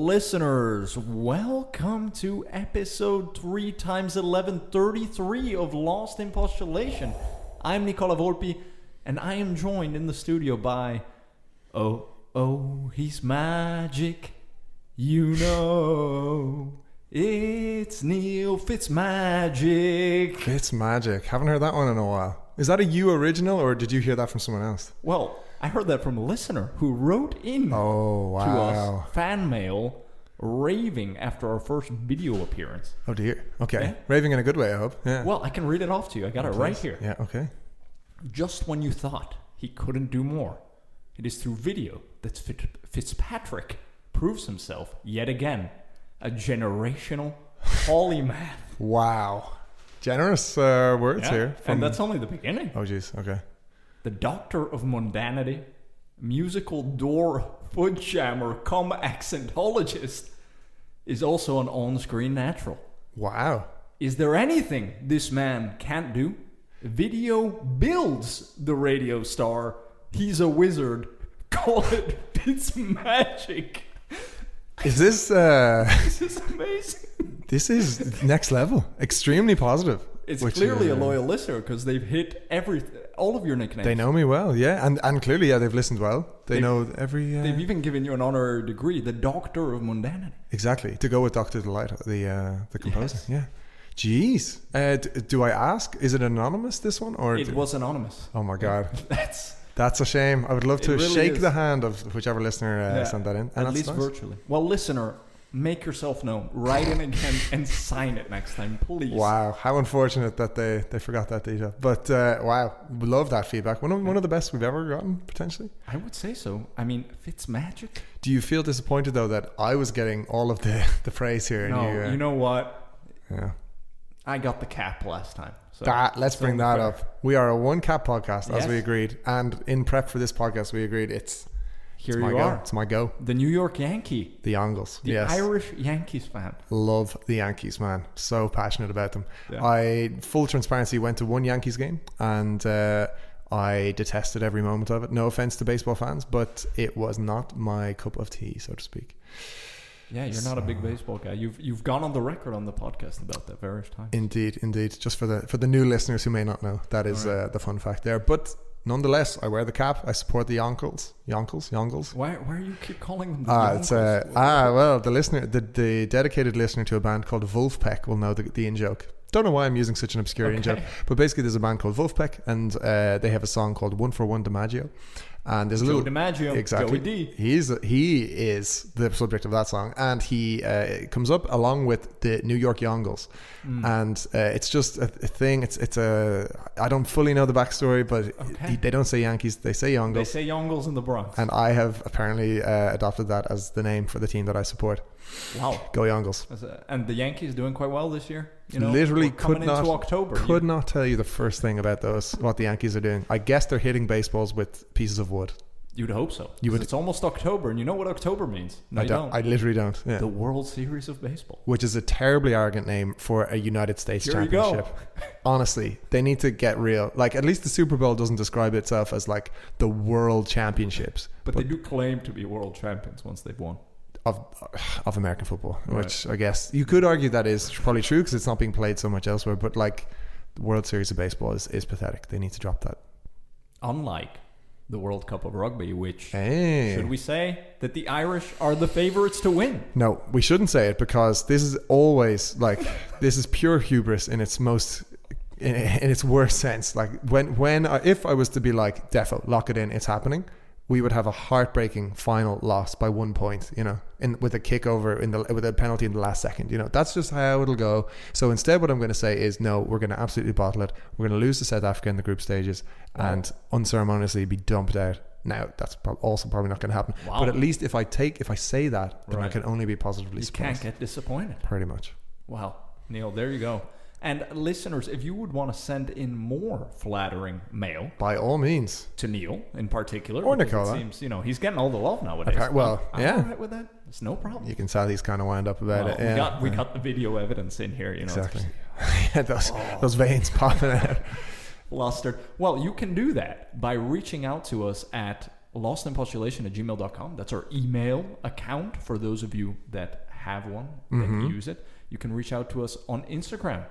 Listeners, welcome to episode 3 times 1133 of Lost in Postulation. I'm Nicola Volpi, and I am joined in the studio by... Oh, he's magic, you know. It's Neil Fitzmagic. Fitzmagic. Haven't heard that one in a while. Is that a you original, or did you hear that from someone else? Well, I heard that from a listener who wrote in to us fan mail raving after our first video appearance. Oh dear. Okay. Yeah. Raving in a good way, I hope. Yeah. Well, I can read it off to you. I got it right here. Yeah, okay. Just when you thought he couldn't do more, it is through video that Fitzpatrick proves himself yet again a generational polymath. Wow. Generous words here. And that's only the beginning. Oh jeez, okay. The doctor of mundanity, musical door footjammer, cum accentologist, is also an on-screen natural. Wow. Is there anything this man can't do? Video builds the radio star. He's a wizard. Call it Fitzmagic. Is this... This is amazing. This is next level. Extremely positive. It's clearly a loyal listener because they've hit all of your nicknames. They know me well, yeah. And clearly, yeah, they've listened well. They know every... They've even given you an honorary degree, the Doctor of Mundanity. Exactly. To go with Dr. Delight, the composer. Yes. Yeah. Jeez. Do I ask? Is it anonymous, this one? Or it was anonymous. Oh my God. That's a shame. I would love to really shake the hand of whichever listener sent that in. And at least nice. Virtually. Well, listener, make yourself known. Write in again and sign it next time, please. Wow. How unfortunate that they forgot that detail. But wow. Love that feedback. One of the best we've ever gotten, potentially. I would say so. I mean, Fitzmagic. Do you feel disappointed, though, that I was getting all of the praise here? No, and you know what? Yeah. I got the cap last time. So let's bring that up. We are a one cap podcast, as we agreed. And in prep for this podcast, we agreed it's my go. It's my go. The New York Yankee. The Yongles. The Irish Yankees fan. Love the Yankees, man. So passionate about them. Yeah. I, full transparency, went to one Yankees game and I detested every moment of it. No offense to baseball fans, but it was not my cup of tea, so to speak. Yeah, you're not a big baseball guy. You've gone on the record on the podcast about that various times. Indeed. Just for the new listeners who may not know, that is the fun fact there. But nonetheless, I wear the cap. I support the Yongles. Why do you keep calling them the Yongles? Well, the listener, the dedicated listener to a band called Wolfpack will know the in-joke. Don't know why I'm using such an obscure in-joke, but basically there's a band called Wolfpack, and they have a song called One for One DiMaggio. And there's a little DiMaggio, exactly. Joey D. He is the subject of that song, and he comes up along with the New York Yongles, and it's just a thing. It's I don't fully know the backstory, but they don't say Yankees, they say Yongles. They say Yongles in the Bronx, and I have apparently adopted that as the name for the team that I support. Wow, go Yongles! And the Yankees doing quite well this year. You know, literally could not tell you the first thing about what the Yankees are doing. I guess they're hitting baseballs with pieces of wood. You'd hope so. It's almost October, and you know what October means. No, I don't. I literally don't. Yeah. The World Series of Baseball, which is a terribly arrogant name for a United States championship. Honestly, they need to get real. Like, at least the Super Bowl doesn't describe itself as like the World Championships, but they do claim to be world champions once they've won. Of American football, which I guess you could argue that is probably true because it's not being played so much elsewhere. But like, the World Series of Baseball is pathetic. They need to drop that. Unlike the World Cup of Rugby, which should we say that the Irish are the favourites to win? No, we shouldn't say it, because this is always like this is pure hubris in its most in its worst sense. Like if I was to be like, defo, lock it in, it's happening, we would have a heartbreaking final loss by 1 point, you know, with a kickover with a penalty in the last second. You know, that's just how it'll go. So instead, what I'm going to say is, no, we're going to absolutely bottle it. We're going to lose to South Africa in the group stages and unceremoniously be dumped out. Now, that's also probably not going to happen. Wow. But at least if I say that, then I can only be positively surprised. You can't get disappointed. Pretty much. Wow. Neil, there you go. And listeners, if you would want to send in more flattering mail, by all means, to Neil in particular, or Nicola, it seems, he's getting all the love nowadays. I'm all right with that. It's no problem. You can tell he's kind of wound up about it. We got the video evidence in here, exactly. Those veins popping out. Flustered. Well, you can do that by reaching out to us at lostinpostulation@gmail.com. That's our email account for those of you that have one, that use it. You can reach out to us on Instagram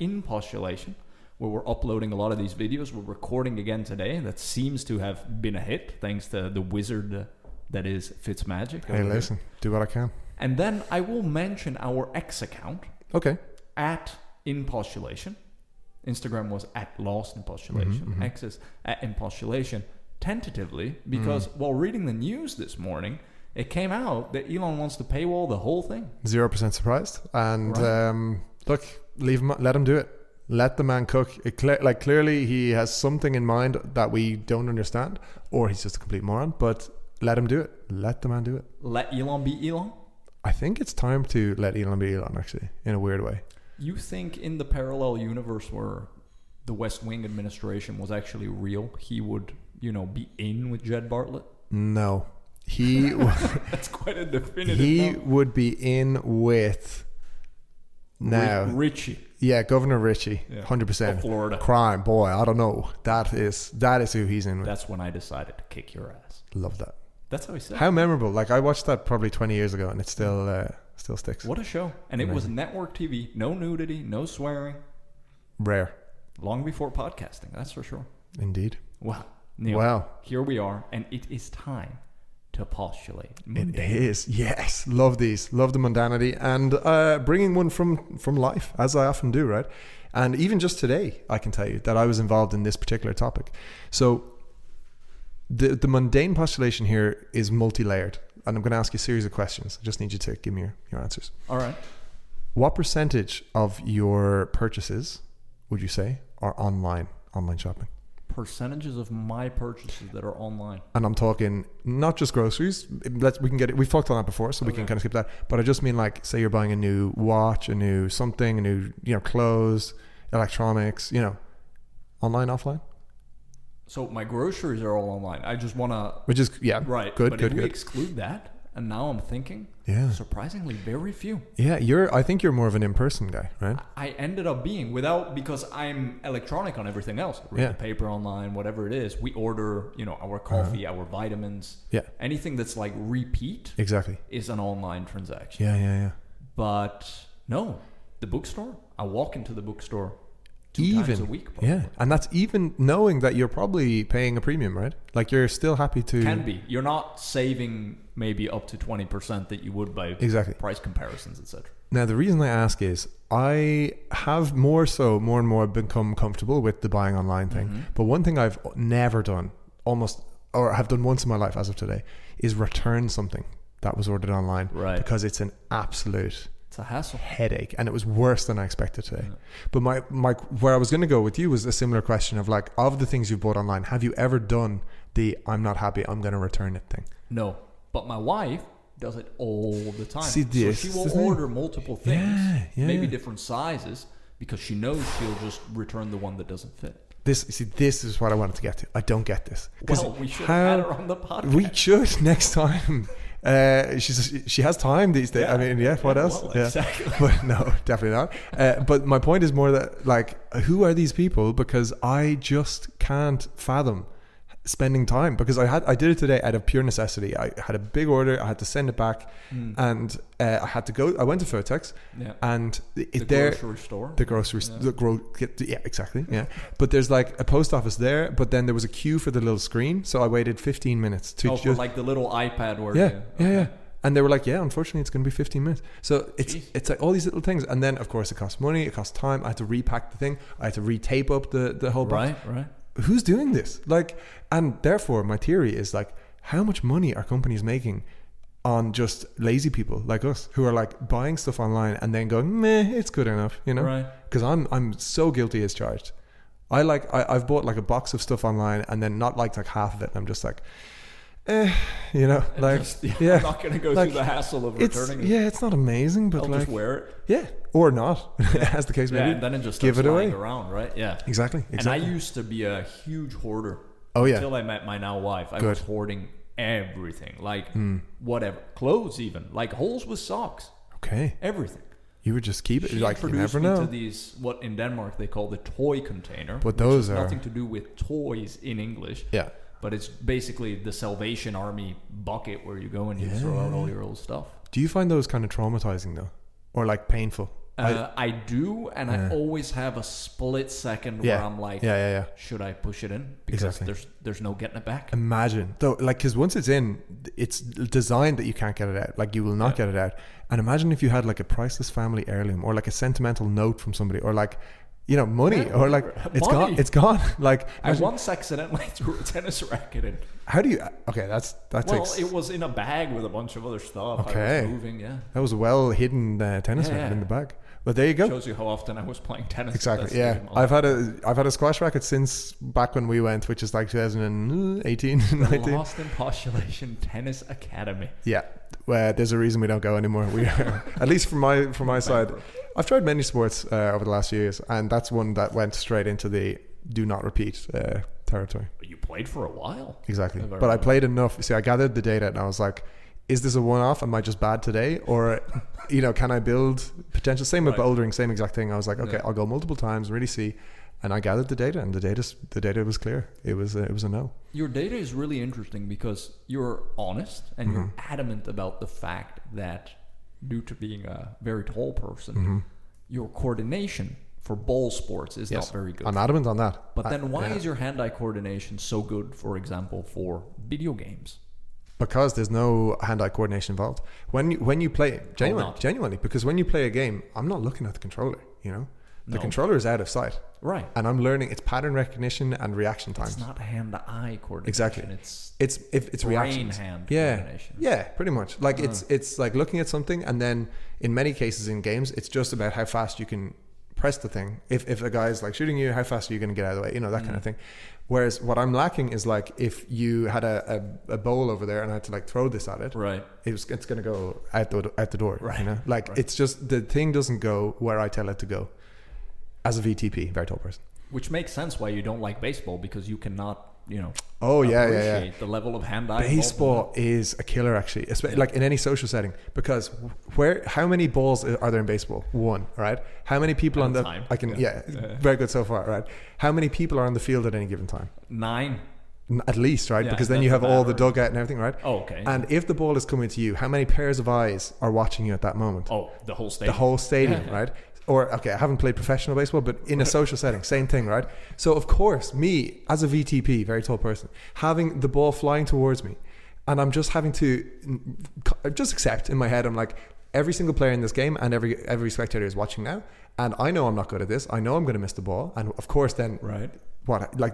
@inpostulation, where we're uploading a lot of these videos. We're recording again today. That seems to have been a hit thanks to the wizard that is Fitzmagic. Hey, listen, do what I can. And then I will mention our X account. Okay. @inpostulation. Instagram was @lostinpostulation. X is @inpostulation. Tentatively, because while reading the news this morning, it came out that Elon wants to paywall the whole thing. 0% surprised. And look, leave him, let him do it. Let the man cook. Clearly he has something in mind that we don't understand, or he's just a complete moron, but let him do it. Let the man do it. Let Elon be Elon? I think it's time to let Elon be Elon, actually, in a weird way. You think in the parallel universe where the West Wing administration was actually real, he would, be in with Jed Bartlett? No. He That's quite a definitive He no. would be in with now Richie. Yeah, Governor Richie, 100%. Of Florida. Crime, boy, I don't know. That is who he's in with. That's when I decided to kick your ass. Love that. That's how he said. How memorable! Like I watched that probably 20 years ago, and it still sticks. What a show! And it was network TV, no nudity, no swearing. Rare. Long before podcasting, that's for sure. Indeed. Well, Neil, wow. Here we are, and it is time to postulate. It is, yes. Love these. Love the mundanity, and bringing one from life, as I often do, right? And even just today, I can tell you that I was involved in this particular topic. So the mundane postulation here is multi-layered, and I'm going to ask you a series of questions. I just need you to give me your answers. All right. What percentage of your purchases would you say are online shopping? Percentages of my purchases that are online. And I'm talking not just groceries. We can get it. We've talked on that before, so we can kind of skip that. But I just mean, like, say you're buying a new watch, a new something, a new, clothes, electronics, online, offline. So my groceries are all online. I just want to... Which is, right. Good, but good, if we good. exclude that, and now I'm thinking, surprisingly very few. Yeah, I think you're more of an in-person guy, right? I ended up being because I'm electronic on everything else. Read the paper online, whatever it is. We order, our coffee, our vitamins. Yeah. Anything that's like repeat. Exactly. Is an online transaction. Yeah. But no, the bookstore. I walk into the bookstore 2 times a week. Probably. Yeah, and that's even knowing that you're probably paying a premium, right? Like you're still happy to... Can be. You're not saving maybe up to 20% that you would by price comparisons, etc. Now, the reason I ask is I have more and more become comfortable with the buying online thing. Mm-hmm. But one thing I've never done, or have done once in my life as of today, is return something that was ordered online. Right. Because it's an absolute... It's a hassle. Headache. And it was worse than I expected today. Yeah. But my where I was going to go with you was a similar question of, like, of the things you bought online, have you ever done the I'm not happy, I'm going to return it thing? No. But my wife does it all the time. See this, so she will order multiple things, maybe different sizes, because she knows she'll just return the one that doesn't fit. This is what I wanted to get to. I don't get this. Well, we should have had her on the podcast. We should next time. She has time these days. I mean, what else? Well, exactly. But no, definitely not. But my point is more that, like, who are these people? Because I just can't fathom spending time, because I did it today out of pure necessity. I had a big order, I had to send it back, and I had to go. I went to Fotex, and the grocery store, exactly, But there's like a post office there, but then there was a queue for the little screen, so I waited 15 minutes to for like the little iPad where and they were like, unfortunately it's going to be 15 minutes. So it's like all these little things, and then of course it costs money, it costs time. I had to repack the thing, I had to retape up the whole box. Right. Who's doing this? Like, and therefore my theory is, like, how much money are companies making on just lazy people like us who are like buying stuff online and then going, meh, it's good enough, Right. Because I'm so guilty as charged. I've bought like a box of stuff online and then not like half of it, and I'm just like, like, I'm not going to go through the hassle of returning it. Yeah, it's not amazing, but I'll just wear it. Yeah, or not, as the case may be. And then it just starts lying around, right? Yeah, exactly. And I used to be a huge hoarder. Oh yeah. Until I met my now wife, I was hoarding everything, like whatever, clothes even, like holes with socks. Okay. Everything. You would just keep it. She like, you never me know. To these, what in Denmark they call the toy container. But those are nothing to do with toys in English. Yeah. but it's basically the Salvation Army bucket where you go and you throw out all your old stuff. Do you find those kind of traumatizing though, or like painful? I do, and I always have a split second where I'm like, should I push it in? Because there's no getting it back. Imagine though, like, because once it's in, it's designed that you can't get it out. Like, you will not get it out. And imagine if you had like a priceless family heirloom, or like a sentimental note from somebody, or like, you know, money, or like it's gone. Like, I once accidentally threw a tennis racket in. How do you? Okay, well, it was in a bag with a bunch of other stuff. Okay, I was moving. That was a well hidden tennis racket in the bag. But there you go. Shows you how often I was playing tennis. Exactly. Yeah, I've had a squash racket since back when we went, which is like 2018, 19. Lost in Postulation Tennis Academy. Yeah, well, there's a reason we don't go anymore. We are, at least from my side. I've tried many sports over the last few years, and that's one that went straight into the do not repeat territory. You played for a while. Exactly, but I played enough. See, I gathered the data, and I was like, is this a one-off? Am I just bad today? Or, you know, can I build potential? Same with bouldering, same exact thing. I was like, okay, I'll go multiple times, really see. And I gathered the data, and the data was clear. It was a no. Your data is really interesting because you're honest and you're adamant about the fact that due to being a very tall person, your coordination for ball sports is not very good. I'm adamant on that. But then why is your hand-eye coordination so good, for example, for video games? Because there's no hand-eye coordination involved. When you play, genuinely, because when you play a game, I'm not looking at the controller, you know? The controller is out of sight. Right. And I'm learning its pattern recognition and reaction times. It's not hand-eye coordination. Exactly. It's reactions. Brain-hand coordination. Yeah, pretty much. Like it's like looking at something, and then in many cases in games, it's just about how fast you can press the thing. If a guy's like shooting you, how fast are you going to get out of the way? You know, that kind of thing. Whereas what I'm lacking is like, if you had a bowl over there and I had to like throw this at it, right? It's going to go out the door, right? You know, like it's just the thing doesn't go where I tell it to go. As a VTP, very tall person. Which makes sense why you don't like baseball, because you cannot, you know, appreciate the level of hand-eye. Baseball is a killer, actually, like in any social setting, because how many balls are there in baseball? One, right? How many people on the time? Very good so far, right? How many people are on the field at any given time? 9. At least, right? Because then you have all the dugout and everything, right? Oh, okay. And if the ball is coming to you, how many pairs of eyes are watching you at that moment? Oh, the whole stadium. The whole stadium, right? Or, okay, I haven't played professional baseball, but in a social setting, same thing, right? So, of course, me, as a VTP, very tall person, having the ball flying towards me, and I'm just having to just accept in my head, I'm like, every single player in this game and every spectator is watching now, and I know I'm not good at this. I know I'm going to miss the ball, and of course then,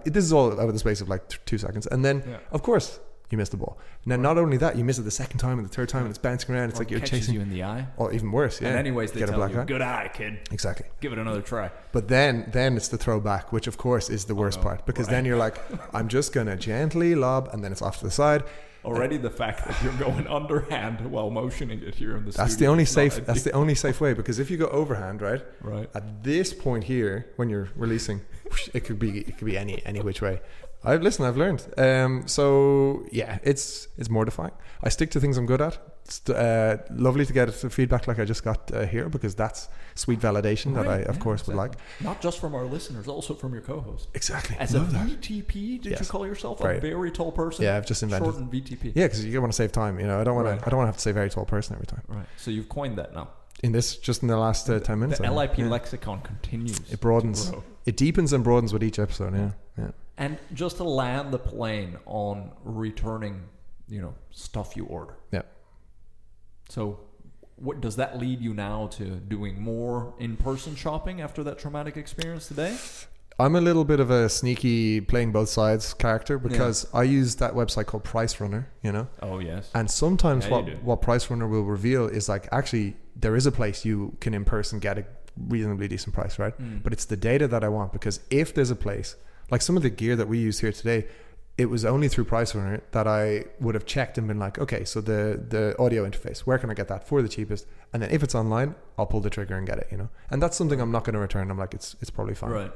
this is all over the space of like 2 seconds, and then, of course, you miss the ball. Now, not only that, you miss it the second time and the third time, and it's bouncing around. It's like you're chasing you in the eye, or even worse. Yeah. And anyways, they tell you, "Good eye, kid." Exactly. Give it another try. But then it's the throwback, which of course is the worst part, because then you're like, I'm just gonna gently lob, and then it's off to the side. Already, the fact that you're going underhand while motioning it here in the that's studio. That's the only safe way, because if you go overhand, right, at this point here, when you're releasing, it could be any which way. I've learned. So yeah, it's mortifying. I stick to things I'm good at. It's lovely to get feedback like I just got here, because that's sweet validation that I, of course, would like. Not just from our listeners, also from your co-host. Exactly. As a VTP, did you call yourself a very tall person? Yeah, I've just invented shortened VTP. Yeah, because you want to save time. You know, I don't want to have to say very tall person every time. Right. So you've coined that now. In the last 10 minutes. The LIP lexicon continues. It broadens. It deepens and broadens with each episode. Yeah. And just to land the plane on returning, stuff you order. Yeah. So, what does that lead you now to doing more in-person shopping after that traumatic experience today? I'm a little bit of a sneaky playing both sides character, because I use that website called Price Runner, Oh, yes. And sometimes what Price Runner will reveal is like, actually, there is a place you can in person get a reasonably decent price, right? But it's the data that I want, because if there's a place, like some of the gear that we use here today, it was only through Price Runner that I would have checked and been like, okay, so the audio interface, where can I get that for the cheapest? And then if it's online, I'll pull the trigger and get it, And that's something I'm not going to return. I'm like, it's probably fine, right.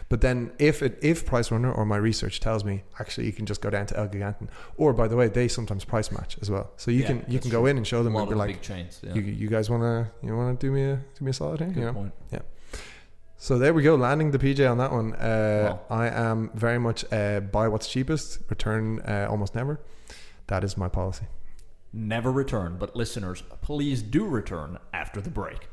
But then if Price Runner or my research tells me, actually, you can just go down to El Gigante, or by the way, they sometimes price match as well. So you can go in and show them and be like, big chains, you guys want to do me a solid here? Good point. Yeah. So there we go, landing the PJ on that one. Wow. I am very much buy what's cheapest, return almost never. That is my policy. Never return, but listeners, please do return after the break.